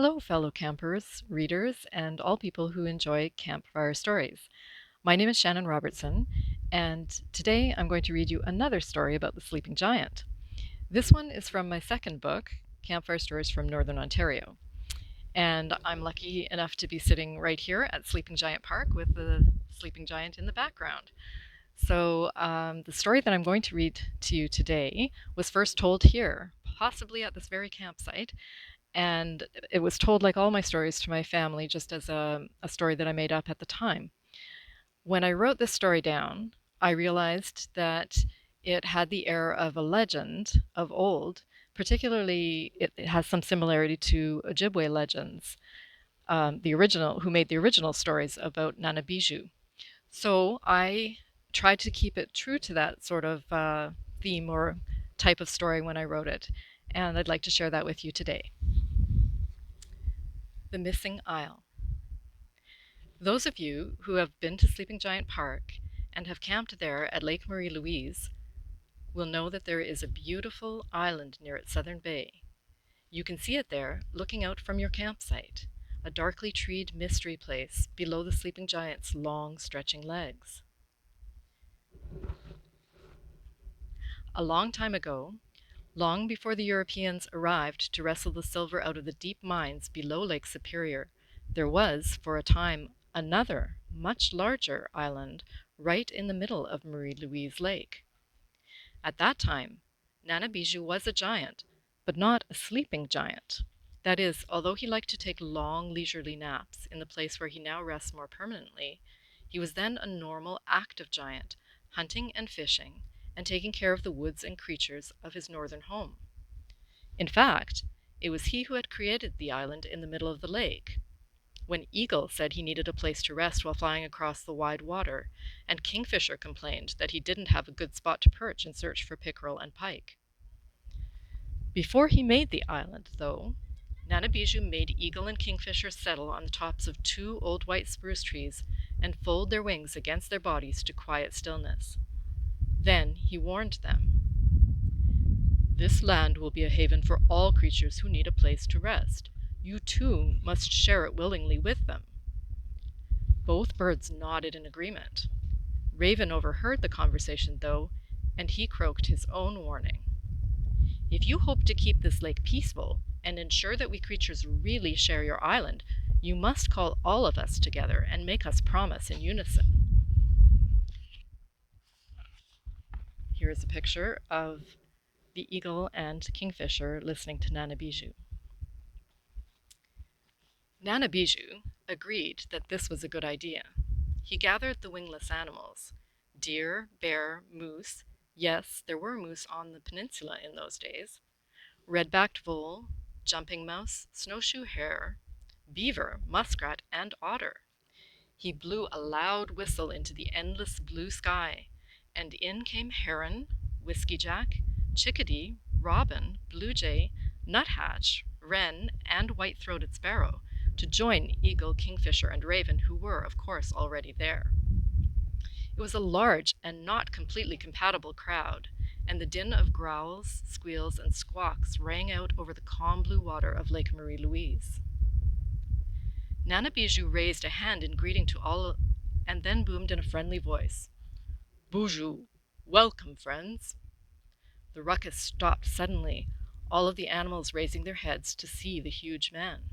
Hello, fellow campers, readers, and all people who enjoy campfire stories. My name is Shannon Robertson, and today I'm going to read you another story about the sleeping giant. This one is from my second book, Campfire Stories from Northern Ontario. And I'm lucky enough to be sitting right here at Sleeping Giant Park with the sleeping giant in the background. So, the story that I'm going to read to you today was first told here, possibly at this very campsite, and it was told, like all my stories, to my family just as a story that I made up at the time. When I wrote this story down, I realized that it had the air of a legend of old. Particularly, it has some similarity to Ojibwe legends, the original, who made the original stories about 𝐵𝐴𝐵𝐴𝐵𝐴𝐵𝐴. So I tried to keep it true to that sort of theme or type of story when I wrote it, and I'd like to share that with you today. The Missing Isle. Those of you who have been to Sleeping Giant Park and have camped there at Lake Marie-Louise will know that there is a beautiful island near its southern bay. You can see it there looking out from your campsite, a darkly treed mystery place below the sleeping giant's long stretching legs. A long time ago, long before the Europeans arrived to wrestle the silver out of the deep mines below Lake Superior, there was, for a time, another, much larger island right in the middle of Marie-Louise Lake. At that time, 𝐵𝐴𝐵𝐴𝐵𝐴 was a giant, but not a sleeping giant. That is, although he liked to take long, leisurely naps in the place where he now rests more permanently, he was then a normal, active giant, hunting and fishing, and taking care of the woods and creatures of his northern home. In fact, it was he who had created the island in the middle of the lake. When 𝐓𝐡𝐞 said he needed a place to rest while flying across the wide water, and Kingfisher complained that he didn't have a good spot to perch and search for pickerel and pike. Before he made the island, though, 𝐵𝐴𝐵𝐴𝐵𝐴 made 𝐓𝐝𝐴l and Kingfisher settle on the tops of 2 old white spruce trees and fold their wings against their bodies to quiet stillness. Then he warned them. This land will be a haven for all creatures who need a place to rest. You too must share it willingly with them. Both birds nodded in agreement. Raven overheard the conversation, though, and he croaked his own warning. If you hope to keep this lake peaceful and ensure that we creatures really share your island, you must call all of us together and make us promise in unison. Here is a picture of the 𝐓𝐝l and Kingfisher listening to 𝐵𝐴𝐵𝐴𝐵𝐴. 𝐵𝐴𝐵𝐴𝐵𝐴 agreed that this was a good idea. He gathered the wingless animals, deer, bear, moose, yes, there were moose on the peninsula in those days, red-backed vole, jumping mouse, snowshoe hare, beaver, muskrat, and otter. He blew a loud whistle into the endless blue sky, and in came heron, whiskey-jack, chickadee, robin, blue jay, nuthatch, wren, and white-throated sparrow to join 𝐓𝐝l, Kingfisher, and Raven, who were, of course, already there. It was a large and not completely compatible crowd, and the din of growls, squeals, and squawks rang out over the calm blue water of Lake Marie-Louise. 𝐵𝐴𝐵𝐴𝐵𝐴 raised a hand in greeting to all and then boomed in a friendly voice, "Bonjour, welcome, friends." The ruckus stopped suddenly, all of the animals raising their heads to see the huge man.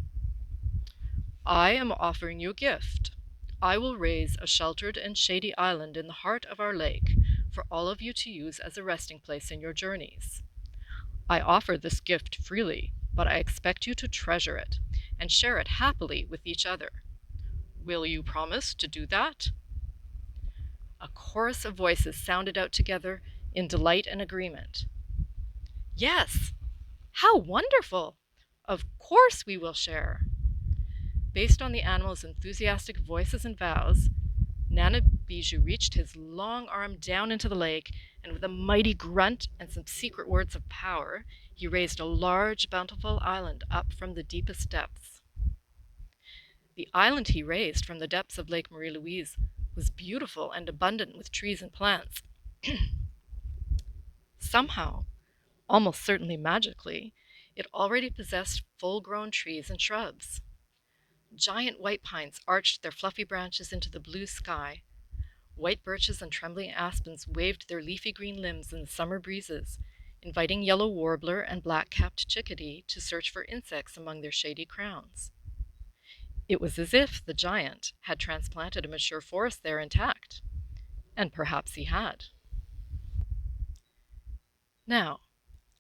"I am offering you a gift. I will raise a sheltered and shady island in the heart of our lake for all of you to use as a resting place in your journeys. I offer this gift freely, but I expect you to treasure it and share it happily with each other. Will you promise to do that?" A chorus of voices sounded out together in delight and agreement. "Yes! How wonderful! Of course we will share." Based on the animals' enthusiastic voices and vows, 𝐵𝐴𝐵𝐴𝐵𝐴 reached his long arm down into the lake, and with a mighty grunt and some secret words of power, he raised a large, bountiful island up from the deepest depths. The island he raised from the depths of Lake Marie-Louise was beautiful and abundant with trees and plants. Somehow, almost certainly magically, It already possessed full-grown trees and shrubs. Giant white pines arched their fluffy branches into the blue sky. White birches and trembling aspens waved their leafy green limbs in the summer breezes, inviting yellow warbler and black-capped chickadee to search for insects among their shady crowns. It was as if the giant had transplanted a mature forest there intact, and perhaps he had. Now,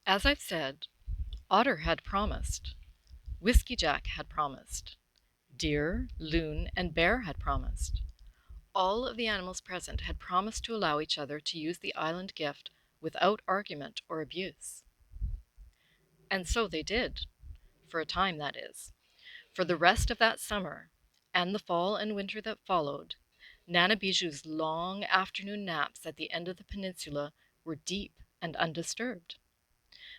as I've said, Otter had promised, Whiskey Jack had promised, Deer, Loon, and Bear had promised. All of the animals present had promised to allow each other to use the island gift without argument or abuse. And so they did, for a time, that is. For the rest of that summer, and the fall and winter that followed, 𝐓𝐴𝐵𝐵𝐺𝑢's long afternoon naps at the end of the peninsula were deep and undisturbed.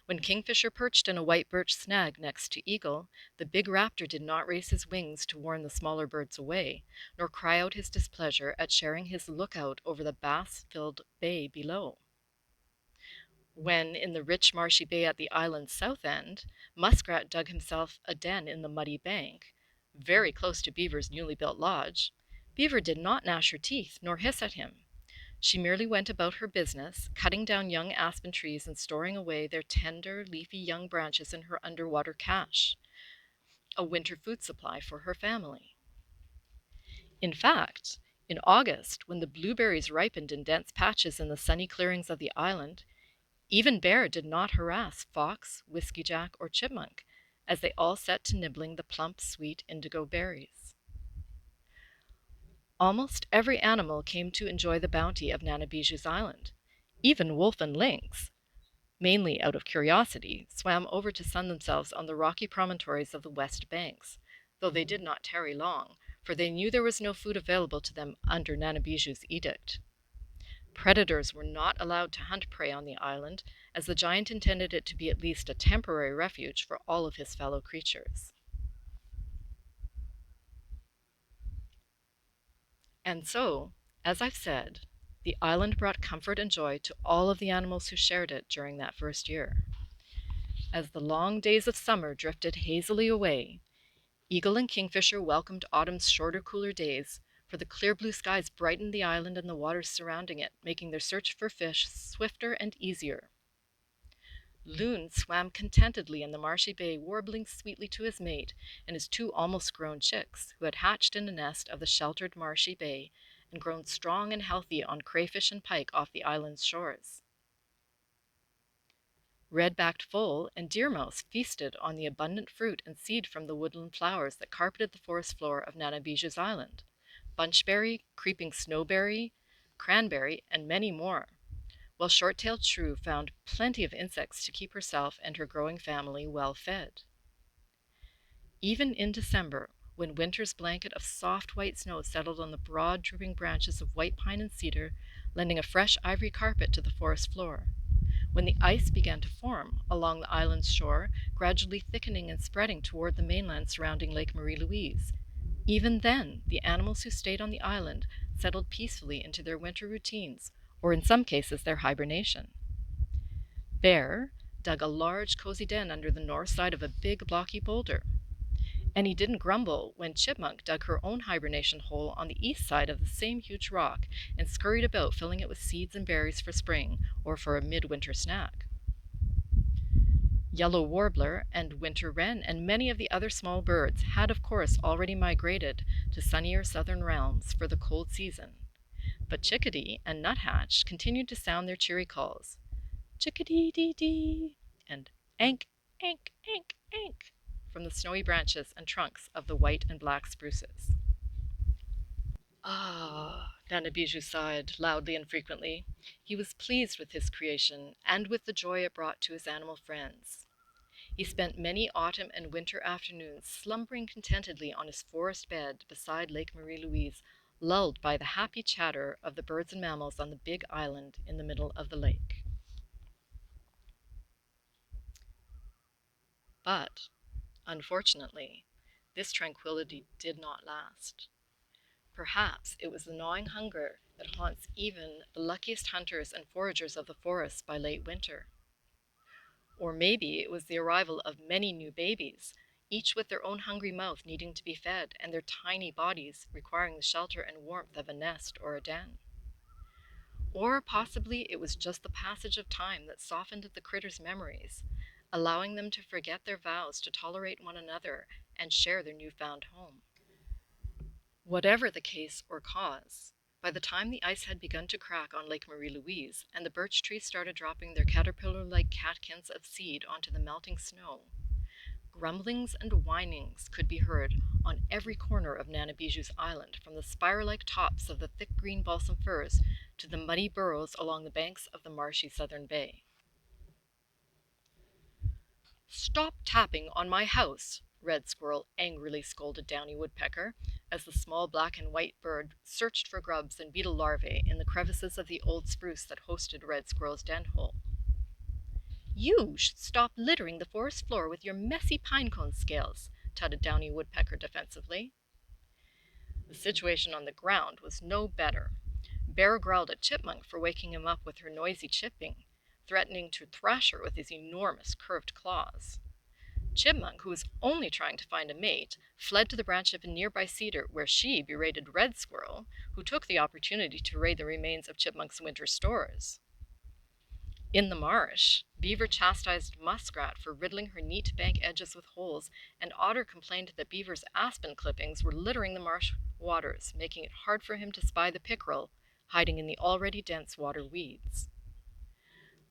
When Kingfisher perched in a white birch snag next to Eagle, the big raptor did not raise his wings to warn the smaller birds away, nor cry out his displeasure at sharing his lookout over the bass-filled bay below. When, in the rich marshy bay at the island's south end, Muskrat dug himself a den in the muddy bank, very close to Beaver's newly built lodge, Beaver did not gnash her teeth nor hiss at him. She merely went about her business, cutting down young aspen trees and storing away their tender, leafy young branches in her underwater cache, a winter food supply for her family. In fact, in August, when the blueberries ripened in dense patches in the sunny clearings of the island, even Bear did not harass Fox, Whiskey Jack, or Chipmunk, as they all set to nibbling the plump, sweet indigo berries. Almost every animal came to enjoy the bounty of 𝐓𝐴𝐵𝐺𝑢's island. Even wolf and lynx, mainly out of curiosity, swam over to sun themselves on the rocky promontories of the west banks, though they did not tarry long, for they knew there was no food available to them under 𝐓𝐴𝐵𝐺𝑢's edict. Predators were not allowed to hunt prey on the island, as the giant intended it to be at least a temporary refuge for all of his fellow creatures. And so, as I've said, the island brought comfort and joy to all of the animals who shared it during that first year. As the long days of summer drifted hazily away, Eagle and Kingfisher welcomed autumn's shorter, cooler days, for the clear blue skies brightened the island and the waters surrounding it, making their search for fish swifter and easier. Loon swam contentedly in the marshy bay, warbling sweetly to his mate and his two almost grown chicks, who had hatched in a nest of the sheltered marshy bay and grown strong and healthy on crayfish and pike off the island's shores. Red-backed foal and deer mouse feasted on the abundant fruit and seed from the woodland flowers that carpeted the forest floor of 𝐓𝐴𝐵𝐺𝑢's island, bunchberry, creeping snowberry, cranberry, and many more, while short-tailed shrew found plenty of insects to keep herself and her growing family well fed. Even in December, when winter's blanket of soft white snow settled on the broad drooping branches of white pine and cedar, lending a fresh ivory carpet to the forest floor, when the ice began to form along the island's shore, gradually thickening and spreading toward the mainland surrounding Lake Marie-Louise, even then the animals who stayed on the island settled peacefully into their winter routines, or in some cases their hibernation. Bear dug a large cozy den under the north side of a big blocky boulder, and he didn't grumble when Chipmunk dug her own hibernation hole on the east side of the same huge rock and scurried about filling it with seeds and berries for spring or for a midwinter snack. Yellow warbler and winter wren and many of the other small birds had of course already migrated to sunnier southern realms for the cold season, but chickadee and nuthatch continued to sound their cheery calls, chickadee-dee-dee, and ank, ank, ank, ank, from the snowy branches and trunks of the white and black spruces. Ah, 𝐓𝐴𝐵𝐺𝑢 sighed loudly and frequently. He was pleased with his creation and with the joy it brought to his animal friends. He spent many autumn and winter afternoons slumbering contentedly on his forest bed beside Lake Marie-Louise, lulled by the happy chatter of the birds and mammals on the big island in the middle of the lake. But, unfortunately, this tranquility did not last. Perhaps it was the gnawing hunger that haunts even the luckiest hunters and foragers of the forest by late winter. Or maybe it was the arrival of many new babies, each with their own hungry mouth needing to be fed, and their tiny bodies requiring the shelter and warmth of a nest or a den. Or possibly it was just the passage of time that softened the critters' memories, allowing them to forget their vows to tolerate one another and share their newfound home. Whatever the case or cause, by the time the ice had begun to crack on Lake Marie-Louise and the birch trees started dropping their caterpillar-like catkins of seed onto the melting snow, grumblings and whinings could be heard on every corner of 𝐵𝐺 Island, from the spire-like tops of the thick green balsam firs to the muddy burrows along the banks of the marshy southern bay. "Stop tapping on my house," Red Squirrel angrily scolded Downy Woodpecker, as the small black and white bird searched for grubs and beetle larvae in the crevices of the old spruce that hosted Red Squirrel's den hole. "You should stop littering the forest floor with your messy pinecone scales," tutted Downy Woodpecker defensively. The situation on the ground was no better. Bear growled at Chipmunk for waking him up with her noisy chipping, threatening to thrash her with his enormous curved claws. Chipmunk, who was only trying to find a mate, fled to the branch of a nearby cedar, where she berated Red Squirrel, who took the opportunity to raid the remains of Chipmunk's winter stores. In the marsh, Beaver chastised Muskrat for riddling her neat bank edges with holes, and Otter complained that Beaver's aspen clippings were littering the marsh waters, making it hard for him to spy the pickerel hiding in the already dense water weeds.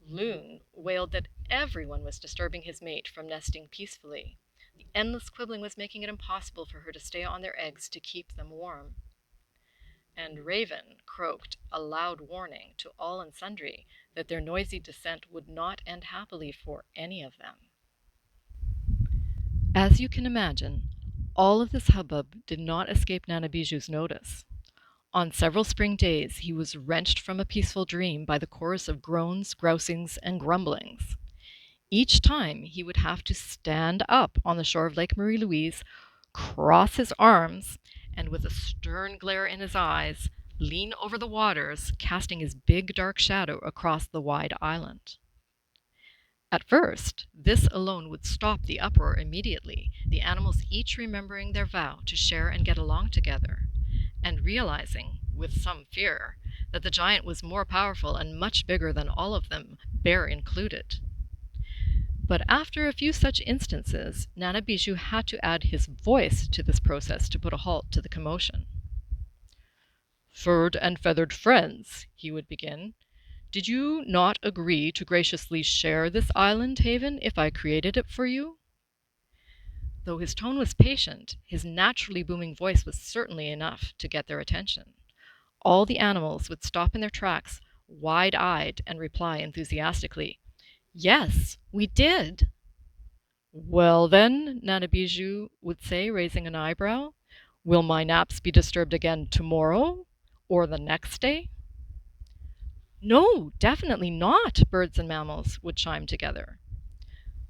Loon wailed that everyone was disturbing his mate from nesting peacefully. The endless quibbling was making it impossible for her to stay on their eggs to keep them warm. And Raven croaked a loud warning to all and sundry that their noisy descent would not end happily for any of them. As you can imagine, all of this hubbub did not escape 𝐵𝐺's notice. On several spring days he was wrenched from a peaceful dream by the chorus of groans, grousings, and grumblings. Each time he would have to stand up on the shore of Lake Marie-Louise, cross his arms, and with a stern glare in his eyes, lean over the waters, casting his big dark shadow across the wide island. At first, this alone would stop the uproar immediately, the animals each remembering their vow to share and get along together, and realizing, with some fear, that the giant was more powerful and much bigger than all of them, Bear included. But after a few such instances, 𝐵𝐺 had to add his voice to this process to put a halt to the commotion. "Furred and feathered friends," he would begin, "did you not agree to graciously share this island haven if I created it for you?" Though his tone was patient, his naturally booming voice was certainly enough to get their attention. All the animals would stop in their tracks, wide-eyed, and reply enthusiastically, "Yes, we did." "Well then," 𝐵𝐺 would say, raising an eyebrow, "will my naps be disturbed again tomorrow, or the next day?" "No, definitely not," birds and mammals would chime together.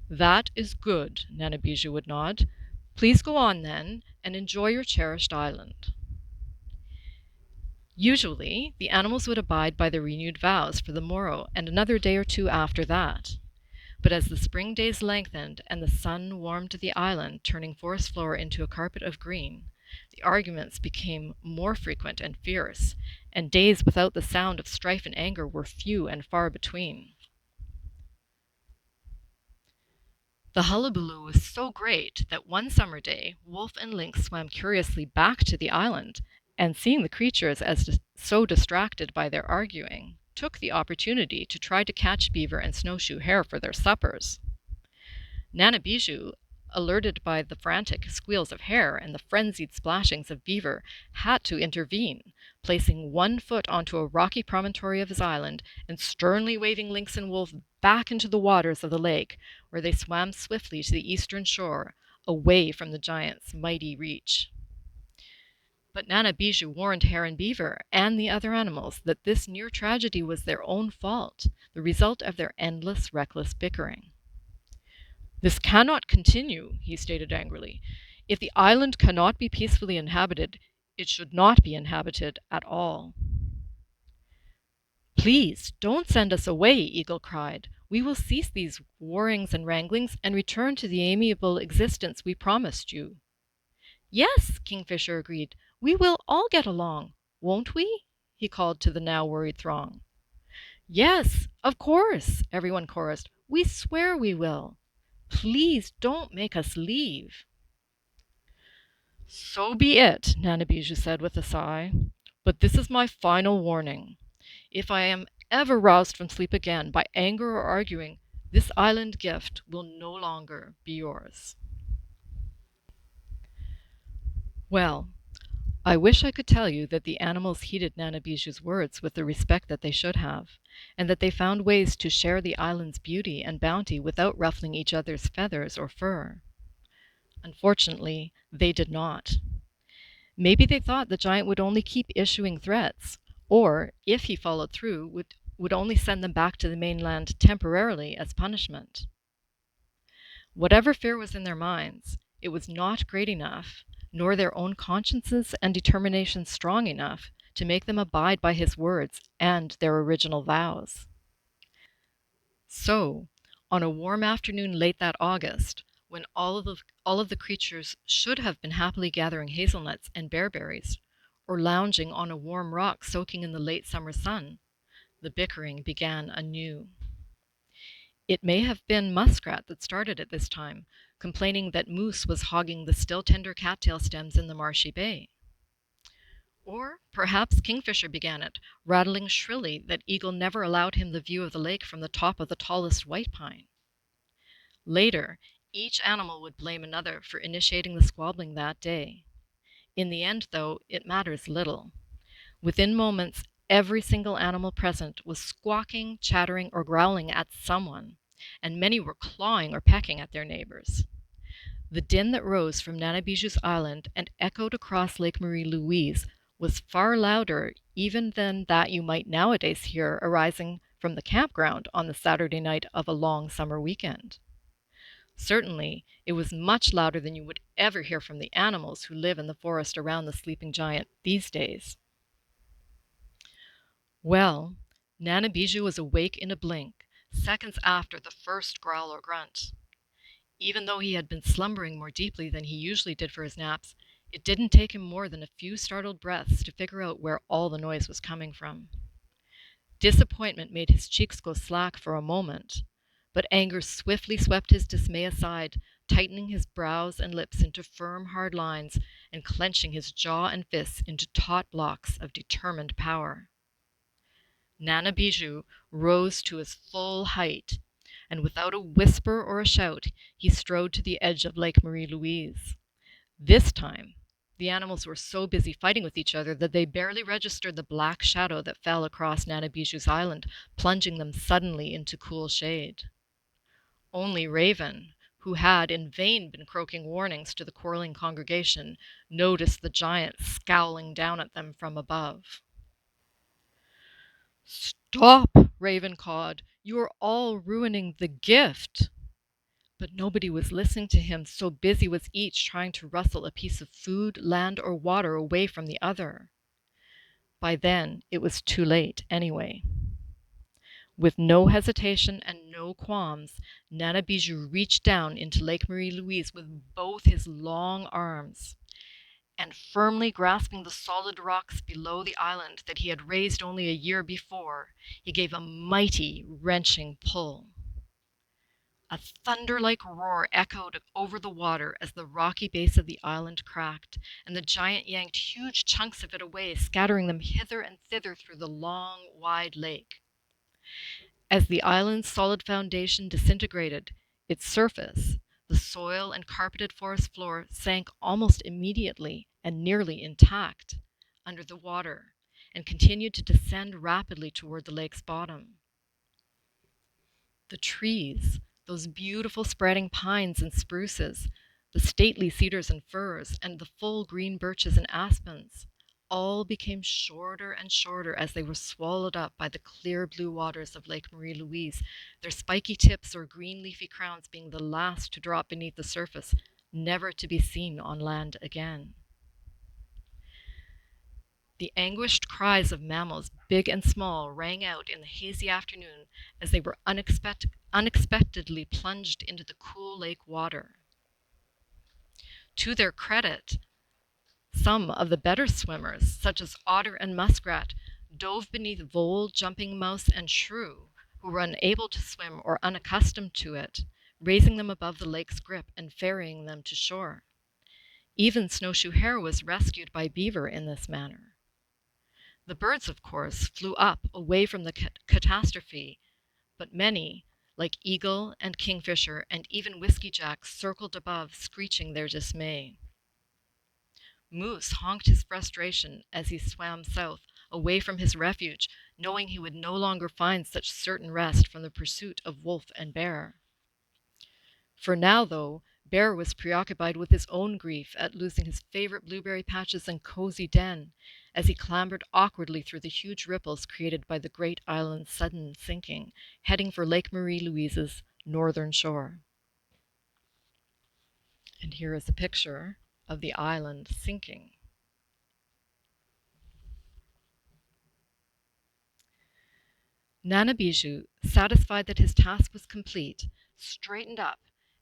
"That is good," 𝐵𝐺 would nod. "Please go on then, and enjoy your cherished island." Usually, the animals would abide by their renewed vows for the morrow and another day or two after that. But as the spring days lengthened and the sun warmed the island, turning forest floor into a carpet of green, the arguments became more frequent and fierce, and days without the sound of strife and anger were few and far between. The hullabaloo was so great that one summer day Wolf and Lynx swam curiously back to the island, and seeing the creatures as so distracted by their arguing, took the opportunity to try to catch Beaver and Snowshoe Hare for their suppers. 𝐵𝐺, alerted by the frantic squeals of Hare and the frenzied splashings of Beaver, had to intervene, placing one foot onto a rocky promontory of his island and sternly waving Lynx and Wolf back into the waters of the lake, where they swam swiftly to the eastern shore, away from the giant's mighty reach. But 𝐵𝐺 warned Hare and Beaver and the other animals that this near tragedy was their own fault, the result of their endless, reckless bickering. "This cannot continue," he stated angrily. "If the island cannot be peacefully inhabited, it should not be inhabited at all." "Please don't send us away," Eagle cried. We will cease these warrings and wranglings and return to the amiable existence we promised you." "Yes," Kingfisher agreed, "we will all get along, won't we?" he called to the now worried throng. "Yes, of course," everyone chorused. "We swear we will. Please don't make us leave." "So be it," Nana-Bijou said with a sigh. "But this is my final warning. If I am ever roused from sleep again by anger or arguing, this island gift will no longer be yours." Well, I wish I could tell you that the animals heeded Nana-Bijou's words with the respect that they should have, and that they found ways to share the island's beauty and bounty without ruffling each other's feathers or fur. Unfortunately, they did not. Maybe they thought the giant would only keep issuing threats, or, if he followed through, would only send them back to the mainland temporarily as punishment. Whatever fear was in their minds, it was not great enough, nor their own consciences and determination strong enough, to make them abide by his words and their original vows. So, on a warm afternoon late that August, when all of the creatures should have been happily gathering hazelnuts and bearberries, or lounging on a warm rock soaking in the late summer sun, the bickering began anew. It may have been Muskrat that started at this time, complaining that Moose was hogging the still tender cattail stems in the marshy bay. Or perhaps Kingfisher began it, rattling shrilly that Eagle never allowed him the view of the lake from the top of the tallest white pine. Later, each animal would blame another for initiating the squabbling that day. In the end, though, it matters little. Within moments, every single animal present was squawking, chattering, or growling at someone, and many were clawing or pecking at their neighbors. The din that rose from Nana-Bijou's island and echoed across Lake Marie-Louise was far louder even than that you might nowadays hear arising from the campground on the Saturday night of a long summer weekend. Certainly, it was much louder than you would ever hear from the animals who live in the forest around the sleeping giant these days. Well, Nana-Bijou was awake in a blink, seconds after the first growl or grunt. Even though he had been slumbering more deeply than he usually did for his naps, it didn't take him more than a few startled breaths to figure out where all the noise was coming from. Disappointment made his cheeks go slack for a moment, but anger swiftly swept his dismay aside, tightening his brows and lips into firm, hard lines and clenching his jaw and fists into taut blocks of determined power. Nana-Bijou rose to his full height, and without a whisper or a shout, he strode to the edge of Lake Marie-Louise. This time, the animals were so busy fighting with each other that they barely registered the black shadow that fell across Nana-Bijou's island, plunging them suddenly into cool shade. Only Raven, who had in vain been croaking warnings to the quarreling congregation, noticed the giant scowling down at them from above. "Stop!" Raven cawed. "You are all ruining the gift." But nobody was listening to him, so busy was each trying to rustle a piece of food, land, or water away from the other. By then, it was too late anyway. With no hesitation and no qualms, Nana-Bijou reached down into Lake Marie-Louise with both his long arms, and firmly grasping the solid rocks below the island that he had raised only a year before, he gave a mighty, wrenching pull. A thunder-like roar echoed over the water as the rocky base of the island cracked, and the giant yanked huge chunks of it away, scattering them hither and thither through the long, wide lake. As the island's solid foundation disintegrated, its surface, the soil and carpeted forest floor, sank almost immediately and nearly intact under the water and continued to descend rapidly toward the lake's bottom. The trees, those beautiful spreading pines and spruces, the stately cedars and firs, and the full green birches and aspens, all became shorter and shorter as they were swallowed up by the clear blue waters of Lake Marie-Louise, their spiky tips or green leafy crowns being the last to drop beneath the surface, never to be seen on land again. The anguished cries of mammals, big and small, rang out in the hazy afternoon as they were unexpectedly plunged into the cool lake water. To their credit, some of the better swimmers, such as otter and muskrat, dove beneath vole, jumping mouse, and shrew, who were unable to swim or unaccustomed to it, raising them above the lake's grip and ferrying them to shore. Even snowshoe hare was rescued by beaver in this manner. The birds, of course, flew up away from the catastrophe, but many, like eagle and kingfisher and even whiskey jack, circled above, screeching their dismay. Moose honked his frustration as he swam south, away from his refuge, knowing he would no longer find such certain rest from the pursuit of wolf and bear. For now, though, Bear was preoccupied with his own grief at losing his favorite blueberry patches and cozy den, as he clambered awkwardly through the huge ripples created by the great island's sudden sinking, heading for Lake Marie-Louise's northern shore. And here is a picture of the island sinking. 𝐓𝐴𝐵𝐴𝐽𝐽, satisfied that his task was complete, straightened up,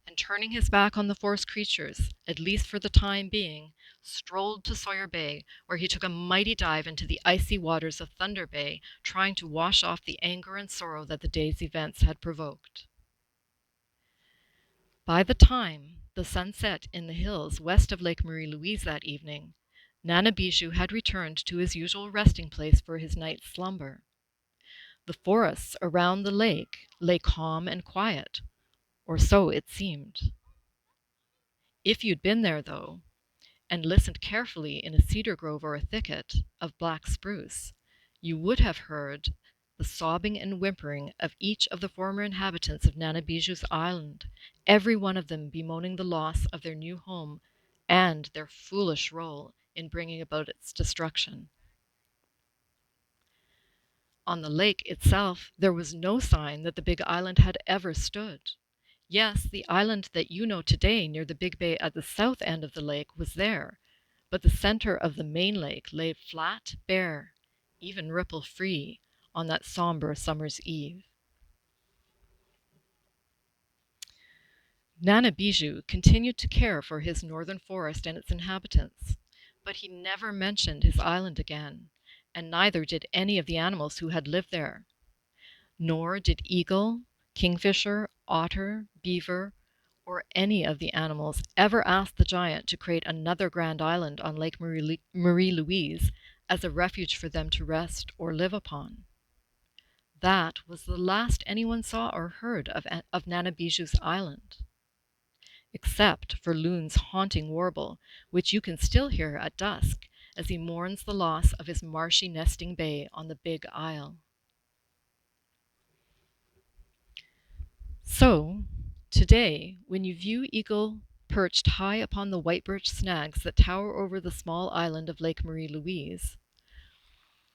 and turning his back on the forest creatures, at least for the time being, strolled to Sawyer Bay, where he took a mighty dive into the icy waters of Thunder Bay, trying to wash off the anger and sorrow that the day's events had provoked. By the time the sun set in the hills west of Lake Marie-Louise that evening, 𝐓𝐴𝐵𝐴𝐽𝐽 had returned to his usual resting place for his night's slumber. The forests around the lake lay calm and quiet, or so it seemed. If you'd been there, though, and listened carefully in a cedar grove or a thicket of black spruce, you would have heard the sobbing and whimpering of each of the former inhabitants of 𝐓𝐴𝐵𝐽𝐽's island, every one of them bemoaning the loss of their new home and their foolish role in bringing about its destruction. On the lake itself, there was no sign that the big island had ever stood. Yes, the island that you know today near the big bay at the south end of the lake was there, but the center of the main lake lay flat, bare, even ripple-free on that somber summer's eve. 𝐓𝐴𝐵𝐽𝐽 continued to care for his northern forest and its inhabitants, but he never mentioned his island again, and neither did any of the animals who had lived there. Nor did eagle, kingfisher, otter, beaver, or any of the animals ever ask the giant to create another grand island on Lake Marie-Louise as a refuge for them to rest or live upon. That was the last anyone saw or heard of 𝐓𝐴𝐵𝐽𝐽's island, except for Loon's haunting warble, which you can still hear at dusk as he mourns the loss of his marshy nesting bay on the Big Isle. So, today, when you view eagle perched high upon the white birch snags that tower over the small island of Lake Marie-Louise,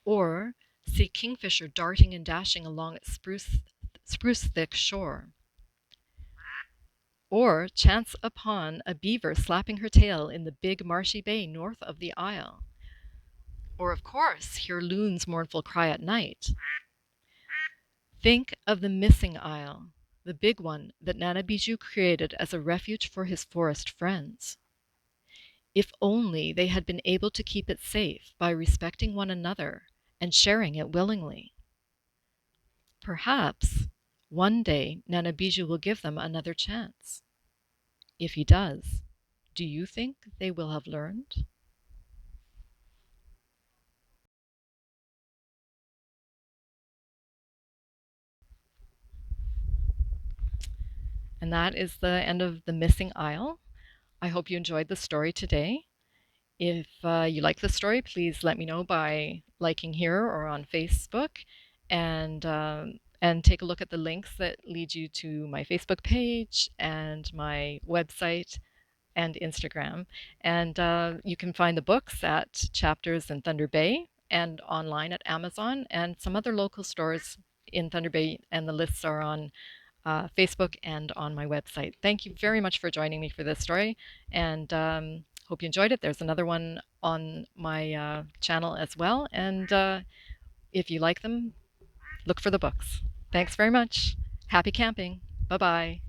or see kingfisher darting and dashing along its spruce-thick shore, or chance upon a beaver slapping her tail in the big marshy bay north of the isle, or of course hear Loon's mournful cry at night, think of the missing isle, the big one that 𝐓𝐴𝐵𝐽𝐽 created as a refuge for his forest friends. If only they had been able to keep it safe by respecting one another and sharing it willingly. Perhaps one day 𝐓𝐴𝐵𝐽𝐽 will give them another chance. If he does, do you think they will have learned? And that is the end of The Missing Isle. I hope you enjoyed the story today. If you like the story, please let me know by liking here or on Facebook, and take a look at the links that lead you to my Facebook page and my website and Instagram. And you can find the books at Chapters in Thunder Bay and online at Amazon and some other local stores in Thunder Bay, and the lists are on Facebook and on my website. Thank you very much for joining me for this story, and Hope you enjoyed it. There's another one on my channel as well. And if you like them, look for the books. Thanks very much. Happy camping. Bye-bye.